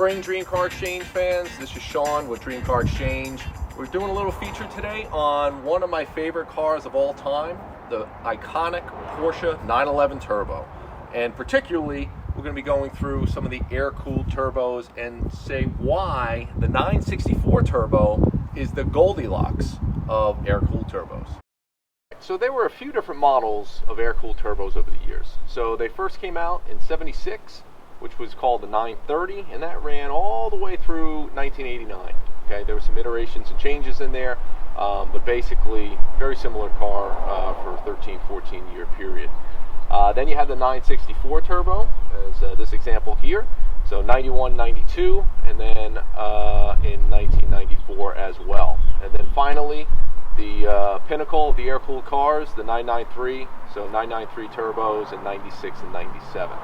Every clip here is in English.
spring DreamCar Exchange fans, this is Shawn with DreamCar Exchange. We're doing a little feature today on one of my favorite cars of all time, the iconic Porsche 911 Turbo. And particularly, we're going to be going through some of the air-cooled turbos and say why the 964 Turbo is the Goldilocks of air-cooled turbos. So there were a few different models of air-cooled turbos over the years. So they first came out in '76, which was called the 930, and that ran all the way through 1989. Okay, there were some iterations and changes in there, but basically very similar car for a 13-14 year period. Then you had the 964 Turbo, as this example here. So 91, 92, and then in 1994 as well. And then finally, the pinnacle of the air-cooled cars, the 993, so 993 turbos in 96 and 97.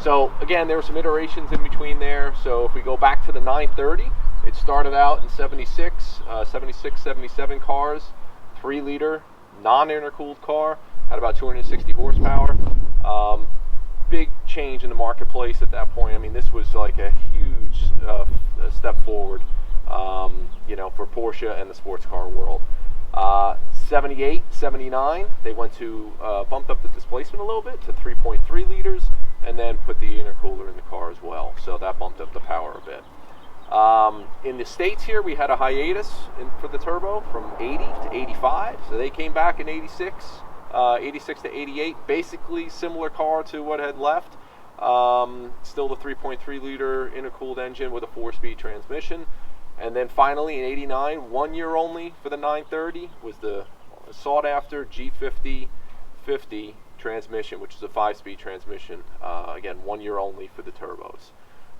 So again, there were some iterations in between there. So if we go back to the 930, it started out in 76, 77 cars, 3-liter, non-intercooled car, had about 260 horsepower. Big change in the marketplace at that point. I mean, this was like a huge step forward, you know, for Porsche and the sports car world. 78, 79, they went to bumped up the displacement a little bit to 3.3 liters, and then put the intercooler in the car as well. So that bumped up the power a bit. In the States here, we had a hiatus for the turbo from 80 to 85. So they came back in 86, 86 to 88, basically similar car to what had left. Still the 3.3 liter intercooled engine with a 4-speed transmission. And then finally in 89, 1 year only for the 930, was the sought after G50 transmission, which is a 5-speed transmission. Again, 1 year only for the turbos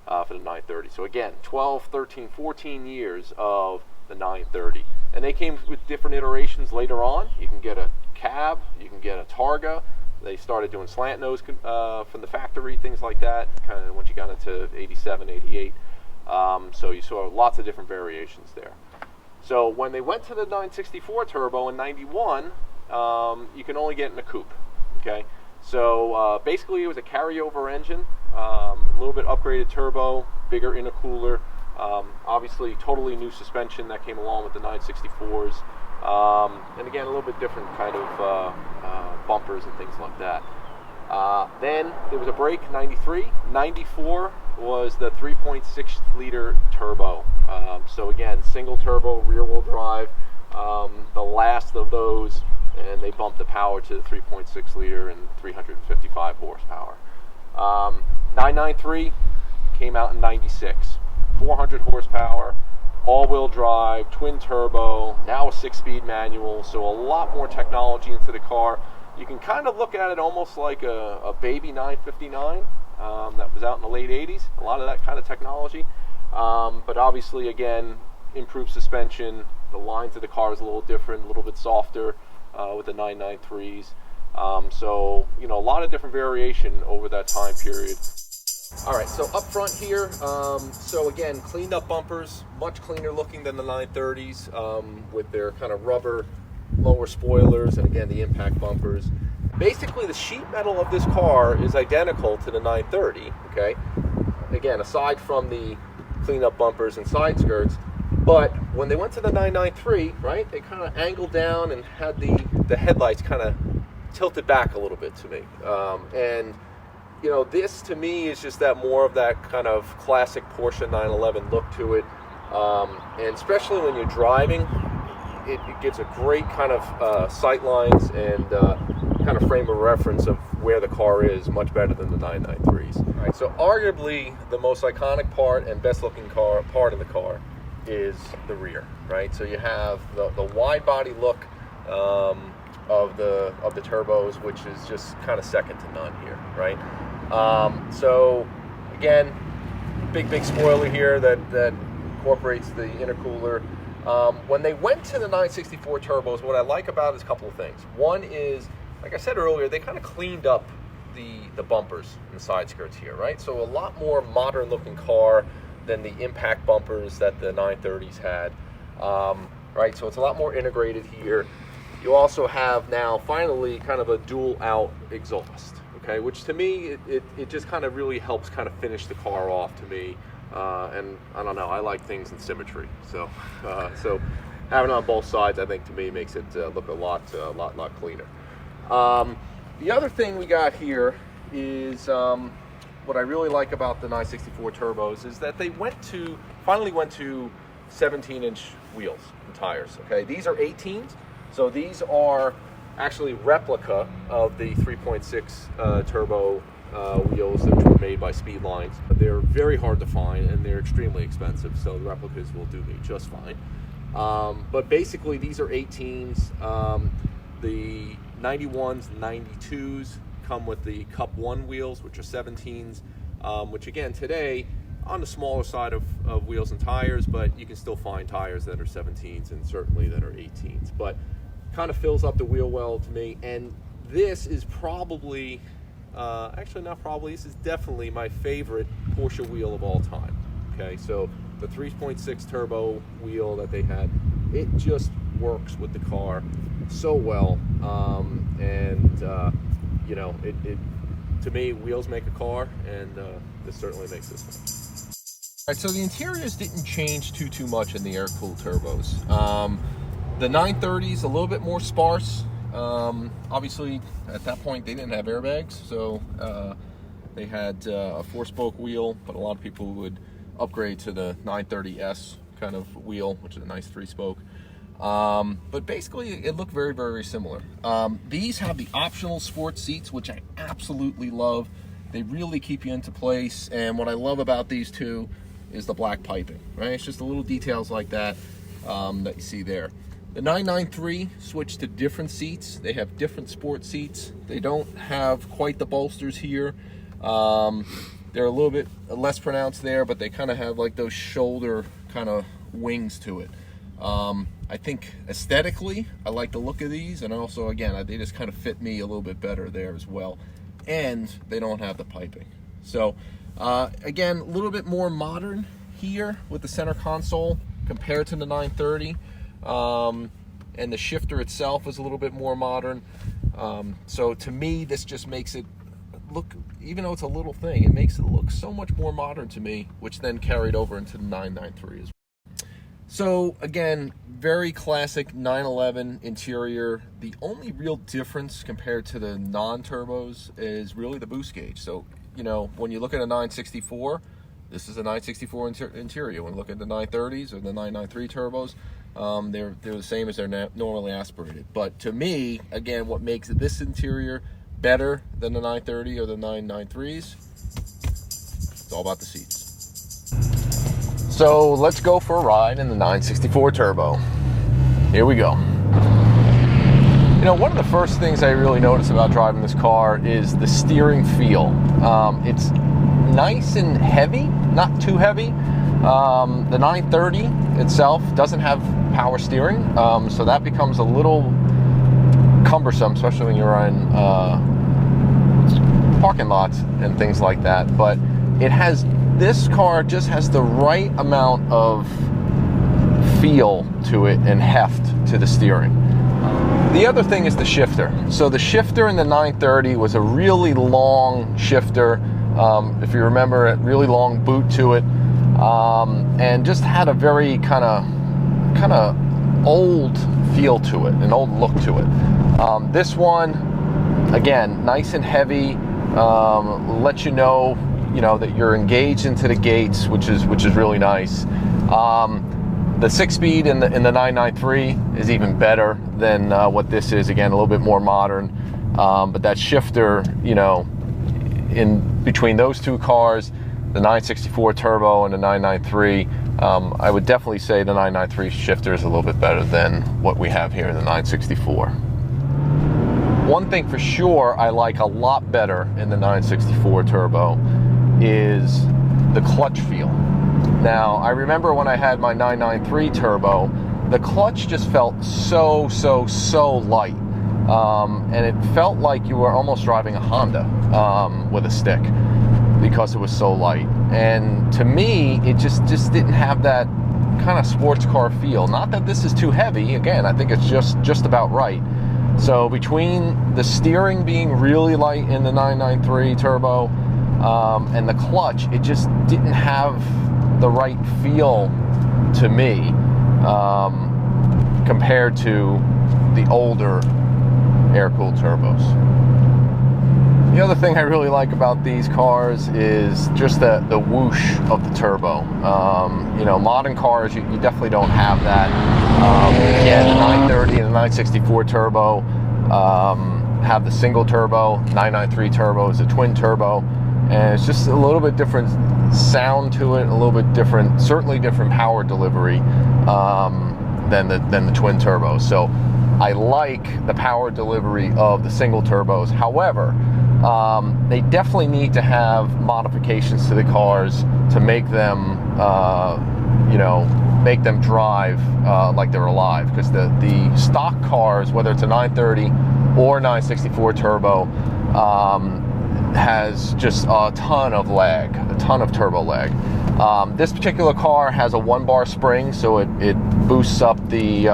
for the 930. So again, 12, 13, 14 years of the 930. And they came with different iterations later on. You can get a cab, you can get a Targa. They started doing slant nose from the factory, things like that, kind of once you got into 87, 88. So you saw lots of different variations there. So when they went to the 964 Turbo in 91, you can only get in a coupe. Okay, so basically it was a carryover engine, a little bit upgraded turbo, bigger intercooler, obviously totally new suspension that came along with the 964s, and again a little bit different kind of bumpers and things like that. Then there was a break, 93. 94 was the 3.6 liter turbo. So again, single turbo, rear wheel drive, the last of those, and they bumped the power to the 3.6 liter and 355 horsepower. 993 came out in 96, 400 horsepower, all-wheel drive, twin turbo, now a 6-speed manual, so a lot more technology into the car. You can kind of look at it almost like a baby 959 that was out in the late 80s, a lot of that kind of technology. But obviously, again, improved suspension. The lines of the car is a little different, a little bit softer with the 993s. So, you know, a lot of different variation over that time period. All right, so up front here, so again, cleaned up bumpers, much cleaner looking than the 930s with their kind of rubber lower spoilers, and again, the impact bumpers. Basically, the sheet metal of this car is identical to the 930, okay? Again, aside from the clean up bumpers and side skirts, but when they went to the 993, right, they kind of angled down and had the headlights kind of tilted back a little bit to me. And, you know, this to me is just that more of that kind of classic Porsche 911 look to it. And especially when you're driving, it gives a great kind of sight lines and kind of frame of reference of where the car is, much better than the 993s. All right, so arguably the most iconic part and best looking part of the car is the rear, right? So you have the wide body look of the turbos, which is just kind of second to none here, right? So again, big spoiler here that incorporates the intercooler. When they went to the 964 turbos, what I like about it is a couple of things. One is, like I said earlier, they kind of cleaned up the bumpers and the side skirts here, right? So a lot more modern looking car than the impact bumpers that the 930s had, right? So it's a lot more integrated here. You also have now finally kind of a dual out exhaust, okay? Which to me, it just kind of really helps kind of finish the car off to me. and I don't know, I like things in symmetry. So so having it on both sides, I think, to me, makes it look a lot cleaner. The other thing we got here is what I really like about the 964 turbos is that they finally went to 17-inch wheels and tires. Okay, these are 18s, so these are actually replica of the 3.6 turbo wheels that were made by Speedlines. They're very hard to find and they're extremely expensive, so the replicas will do me just fine. But basically, these are 18s. The 91s, 92s come with the Cup 1 wheels, which are 17s, which again today on the smaller side of wheels and tires, but you can still find tires that are 17s and certainly that are 18s. But kind of fills up the wheel well to me, and this is probably, actually not probably, this is definitely my favorite Porsche wheel of all time. Okay, so the 3.6 turbo wheel that they had, it just works with the car so well, and you know, it to me, wheels make a car, and this certainly makes this one. All right, so the interiors didn't change too much in the air-cooled turbos. The 930s a little bit more sparse. Obviously, at that point, they didn't have airbags, so they had a 4-spoke wheel, but a lot of people would upgrade to the 930S kind of wheel, which is a nice 3-spoke. But basically, it looked very similar. These have the optional sports seats, which I absolutely love. They really keep you into place, and what I love about these two is the black piping, right? It's just the little details like that that you see there. The 993 switched to different seats. They have different sport seats. They don't have quite the bolsters here. They're a little bit less pronounced there, but they kind of have like those shoulder kind of wings to it. I think aesthetically, I like the look of these, and also, again, they just kind of fit me a little bit better there as well. And they don't have the piping. So, again, a little bit more modern here with the center console compared to the 930. And the shifter itself is a little bit more modern. So to me, this just makes it look, even though it's a little thing, it makes it look so much more modern to me, which then carried over into the 993 as well. So again, very classic 911 interior. The only real difference compared to the non-turbos is really the boost gauge. So, you know, when you look at a 964, this is a 964 interior. When you look at the 930s or the 993 turbos, they're the same as they're normally aspirated. But to me, again, what makes this interior better than the 930 or the 993s, it's all about the seats. So let's go for a ride in the 964 turbo. Here we go. You know, one of the first things I really notice about driving this car is the steering feel. It's nice and heavy, not too heavy. The 930 itself doesn't have power steering, so that becomes a little cumbersome, especially when you're in parking lots and things like that. But this car just has the right amount of feel to it and heft to the steering. The other thing is the shifter. So the shifter in the 930 was a really long shifter. If you remember, a really long boot to it, and just had a very kind of old feel to it, an old look to it. This one, again, nice and heavy, let you know that you're engaged into the gates, which is really nice. The 6-speed in the 993 is even better than what this is. Again, a little bit more modern, but that shifter, in between those two cars, the 964 turbo and the 993, I would definitely say the 993 shifter is a little bit better than what we have here in the 964. One thing for sure I like a lot better in the 964 turbo is the clutch feel. Now, I remember when I had my 993 turbo, the clutch just felt so light. And it felt like you were almost driving a Honda with a stick because it was so light. And to me, it just didn't have that kind of sports car feel. Not that this is too heavy. Again, I think it's just about right. So between the steering being really light in the 993 turbo and the clutch, it just didn't have the right feel to me compared to the older air-cooled turbos. The other thing I really like about these cars is just the whoosh of the turbo. You know, modern cars, you definitely don't have that. Again, the 930 and the 964 turbo have the single turbo. 993 turbo is a twin turbo, and it's just a little bit different sound to it, a little bit different, certainly different power delivery than the twin turbo. So I like the power delivery of the single turbos. However, they definitely need to have modifications to the cars to make them, you know, make them drive like they're alive. Because the stock cars, whether it's a 930 or 964 turbo, has just a ton of lag, a ton of turbo lag. This particular car has a 1-bar spring, so it boosts up the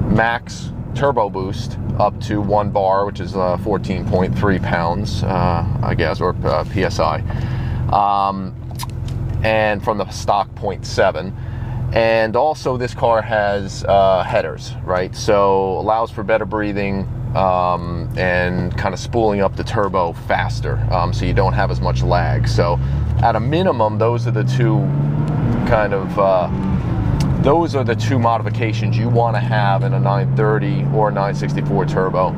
max turbo boost up to 1 bar, which is 14.3 pounds, I guess, or PSI, and from the stock 0.7. And also this car has headers, right? So allows for better breathing and kind of spooling up the turbo faster, so you don't have as much lag. So at a minimum, those are the two kind of those are the two modifications you want to have in a 930 or a 964 turbo.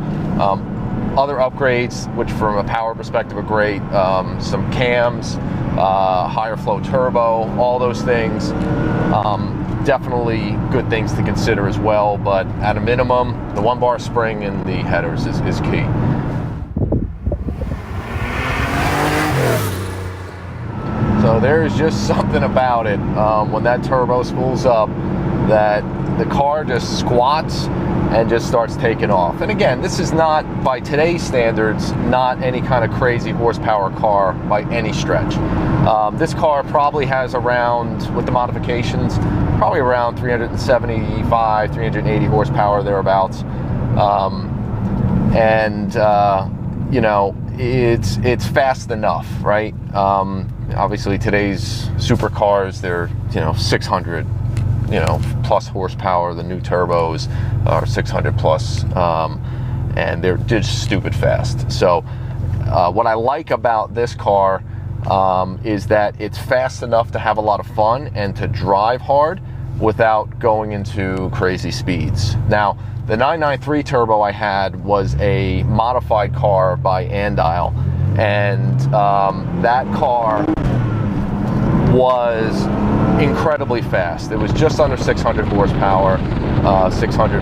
Other upgrades, which from a power perspective are great, some cams, higher flow turbo, all those things, definitely good things to consider as well. But at a minimum, the 1-bar spring and the headers is key. So there's just something about it when that turbo spools up that the car just squats and just starts taking off. And again, this is not, by today's standards, not any kind of crazy horsepower car by any stretch. This car probably has around, with the modifications, probably around 375, 380 horsepower, thereabouts. You know, it's fast enough, right? Obviously today's supercars, they're, you know, 600, you know, plus horsepower. The new turbos are 600 plus, and they're just stupid fast. So what I like about this car is that it's fast enough to have a lot of fun and to drive hard without going into crazy speeds. Now, the 993 turbo I had was a modified car by Andile, and that car was incredibly fast. It was just under 600 horsepower, 600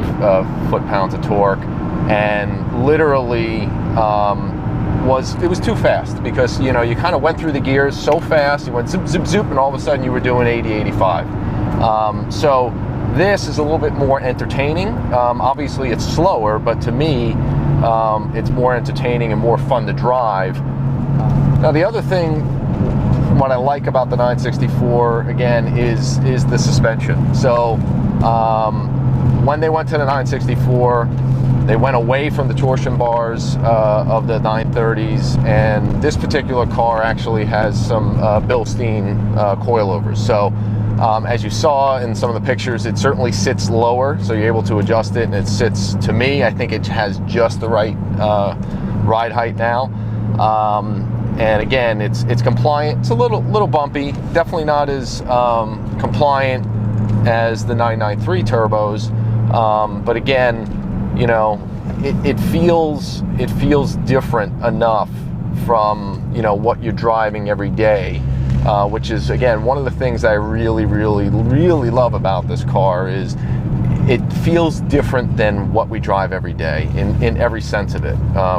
foot-pounds of torque, and literally it was too fast, because, you know, you kind of went through the gears so fast, you went zip, zip, zip, and all of a sudden you were doing 80, 85. So this is a little bit more entertaining. Obviously it's slower, but to me, it's more entertaining and more fun to drive. Now, the other thing, what I like about the 964, again, is the suspension. So when they went to the 964, they went away from the torsion bars of the 930s, and this particular car actually has some Bilstein coilovers. So as you saw in some of the pictures, it certainly sits lower, so you're able to adjust it, and it sits, to me, I think it has just the right ride height now. And again, it's compliant. It's a little bumpy, definitely not as compliant as the 993 turbos, but again, you know, it feels different enough from, you know, what you're driving every day, which is, again, one of the things I really love about this car is it feels different than what we drive every day in every sense of it.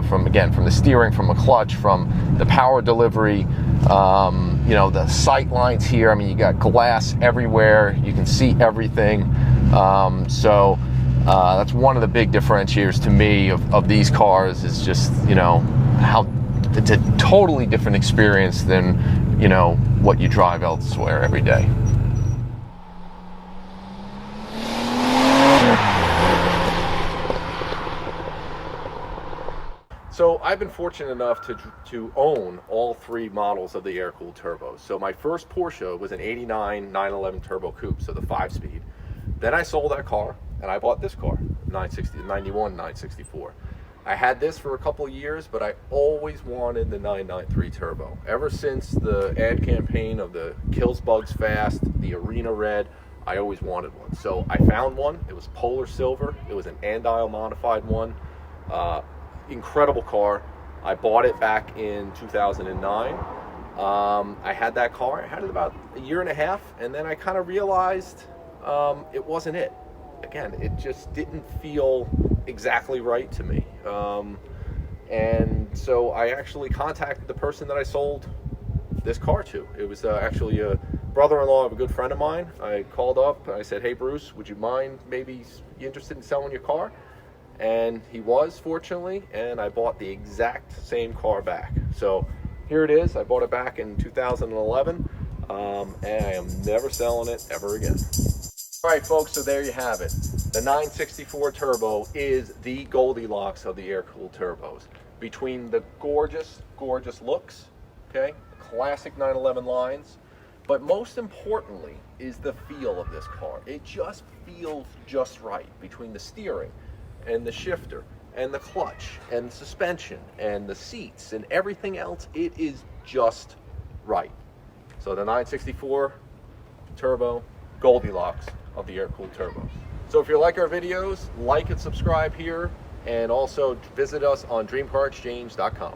From the steering, from the clutch, from the power delivery, you know, the sight lines here. I mean, you got glass everywhere. You can see everything. So that's one of the big differentiators to me of these cars, is just, you know, how it's a totally different experience than, you know, what you drive elsewhere every day. So I've been fortunate enough to own all three models of the air-cooled turbos. So my first Porsche was an 89 911 Turbo Coupe, so the 5-speed. Then I sold that car and I bought this car, 91 964. I had this for a couple of years, but I always wanted the 993 Turbo. Ever since the ad campaign of the Kills Bugs Fast, the Arena Red, I always wanted one. So I found one. It was Polar Silver. It was an Andile modified one. Incredible car. I bought it back in 2009. I had that car. I had it about a year and a half, and then I kind of realized it wasn't it. Again, it just didn't feel exactly right to me. And so I actually contacted the person that I sold this car to. It was actually a brother-in-law of a good friend of mine. I called up and I said, "Hey Bruce, would you mind maybe you interested in selling your car?" And he was, fortunately, and I bought the exact same car back. So here it is. I bought it back in 2011, and I am never selling it ever again. All right, folks, so there you have it. The 964 Turbo is the Goldilocks of the air-cooled turbos. Between the gorgeous, gorgeous looks, okay, classic 911 lines, but most importantly is the feel of this car. It just feels just right between the steering and the shifter and the clutch and suspension and the seats and everything else. It is just right. So the 964 Turbo, Goldilocks of the air-cooled turbos. So if you like our videos, like and subscribe here, and also visit us on DreamCarExchange.com.